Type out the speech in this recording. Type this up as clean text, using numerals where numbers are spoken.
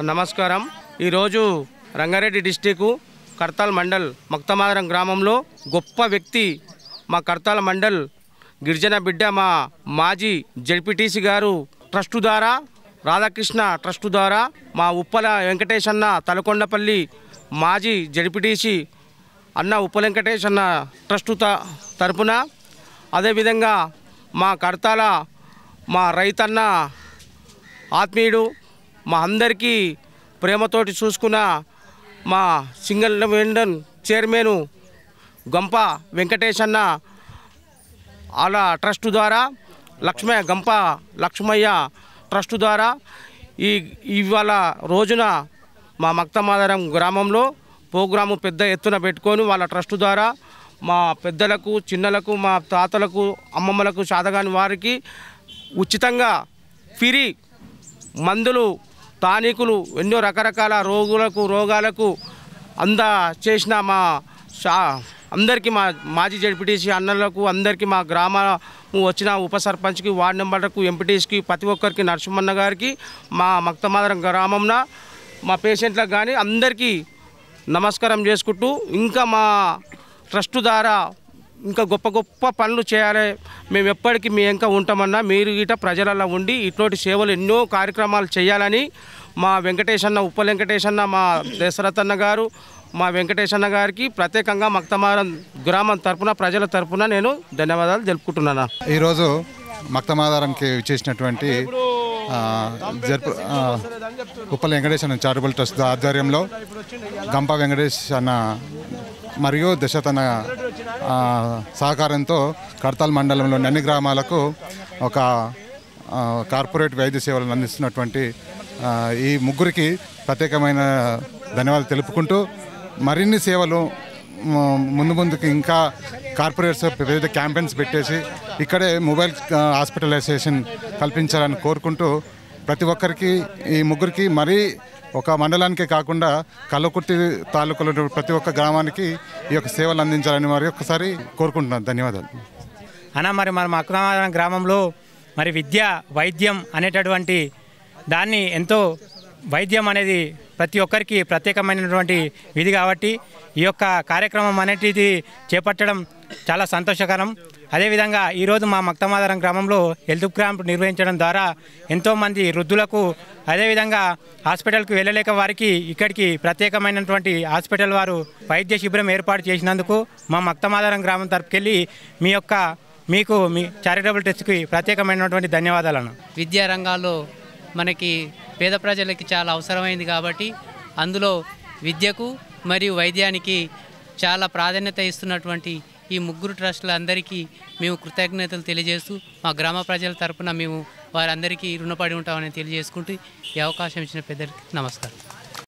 నమస్కారం. ఈరోజు రంగారెడ్డి డిస్టిక్ కర్తాల్ మండల్ మక్తమాదరం గ్రామంలో గొప్ప వ్యక్తి మా కర్తాల్ మండల్ గిరిజన బిడ్డ మా మాజీ జడ్పీటీసీ గారు ట్రస్టు ద్వారా రాధాకృష్ణ ట్రస్టు ద్వారా మా ఉప్పల వెంకటేష్ అన్న తలకొండపల్లి మాజీ జడ్పీటీసీ అన్న ఉప్పల వెంకటేష్ అన్న ట్రస్టు తరపున అదేవిధంగా మా కర్తాల మా రైతన్న ఆత్మీయుడు మా అందరికీ ప్రేమతోటి చూసుకున్న మా సింగిల్ విండన్ చైర్మన్ గంప వెంకటేష్ అన్న అలా ట్రస్టు ద్వారా గంప లక్ష్మయ్య ట్రస్టు ద్వారా ఇవాళ రోజున మా మక్తమాదరం గ్రామంలో ప్రోగ్రాము పెద్ద ఎత్తున పెట్టుకొని వాళ్ళ ట్రస్టు ద్వారా మా పెద్దలకు చిన్నలకు మా తాతలకు అమ్మమ్మలకు చాతగాని వారికి ఉచితంగా ఫ్రీ మందులు టానికులు ఎన్నో రకరకాల రోగాలకు చేసిన మా అందరికీ మా మాజీ జడ్పీటీసీ అన్నలకు అందరికీ మా గ్రామము వచ్చిన ఉప సర్పంచ్కి వార్డు మెంబర్లకు ఎంపీటీసీకి ప్రతి ఒక్కరికి నరసింహన్న గారికి మా మక్తమాదరం గ్రామంలో మా పేషెంట్లకు కానీ అందరికీ నమస్కారం చేసుకుంటూ ఇంకా మా ట్రస్టు ద్వారా ఇంకా గొప్ప గొప్ప పనులు చేయాలి. మేము ఎప్పటికీ మీ ఇంకా ఉంటామన్నా మీరు ఇట ప్రజలలో ఉండి ఇటువంటి సేవలు ఎన్నో కార్యక్రమాలు చేయాలని మా వెంకటేష్ అన్న ఉప్పల వెంకటేష్ అన్న మా దశరథన్న గారు మా వెంకటేష్ అన్న గారికి ప్రత్యేకంగా మక్తమాదరం గ్రామం తరపున ప్రజల తరపున నేను ధన్యవాదాలు తెలుపుకుంటున్నాను. ఈరోజు మక్తమాదరంకి చేసినటువంటి ఉప్పల వెంకటేష్ అన్న చారిటబుల్ ట్రస్ట్ ఆధ్వర్యంలో గంప వెంకటేష్ అన్న మరియు దశరథన్న సహకారంతో కర్తాల్ మండలంలోని అన్ని గ్రామాలకు ఒక కార్పొరేట్ వైద్య సేవలను అందిస్తున్నటువంటి ఈ ముగ్గురికి ప్రత్యేకమైన ధన్యవాదాలు తెలుపుకుంటూ మరిన్ని సేవలు ముందుకు ఇంకా కార్పొరేట్స్ వివిధ క్యాంపెయిన్స్ పెట్టేసి ఇక్కడే మొబైల్ హాస్పిటలైజేషన్ కల్పించాలని కోరుకుంటూ ప్రతి ఒక్కరికి ఈ ముగ్గురికి మరీ ఒక మండలానికే కాకుండా కల్లకుర్తి తాలూకాలో ప్రతి ఒక్క గ్రామానికి ఈ యొక్క సేవలు అందించాలని మరి ఒక్కసారి కోరుకుంటున్నాను. ధన్యవాదాలు అన్న. మన మక్తమాదరం గ్రామంలో మరి విద్య వైద్యం అనేటటువంటి దాన్ని ఎంతో వైద్యం అనేది ప్రతి ఒక్కరికి ప్రత్యేకమైనటువంటి విధి కాబట్టి ఈ యొక్క కార్యక్రమం అనేటిది చేపట్టడం చాలా సంతోషకరం. అదేవిధంగా ఈరోజు మా మక్తమాదరం గ్రామంలో హెల్త్ క్యాంప్ నిర్వహించడం ద్వారా ఎంతోమంది వృద్ధులకు అదేవిధంగా హాస్పిటల్కి వెళ్ళలేక వారికి ఇక్కడికి ప్రత్యేకమైనటువంటి హాస్పిటల్ వారు వైద్య శిబిరం ఏర్పాటు చేసినందుకు మా మక్తమాదరం గ్రామం తరపుకెళ్ళి మీకు మీ చారిటబుల్ ట్రస్ట్కి ప్రత్యేకమైనటువంటి ధన్యవాదాలను. విద్యా రంగాల్లో మనకి పేద ప్రజలకి చాలా అవసరమైంది కాబట్టి అందులో విద్యకు మరియు వైద్యానికి చాలా ప్రాధాన్యత ఇస్తున్నటువంటి ఈ ముగ్గురు ట్రస్టులందరికీ మేము కృతజ్ఞతలు తెలియజేస్తూ మా గ్రామ ప్రజల తరపున మేము వారందరికీ రుణపడి ఉంటామని తెలియజేసుకుంటూ ఈ అవకాశం ఇచ్చిన పెద్దలకి నమస్కారం.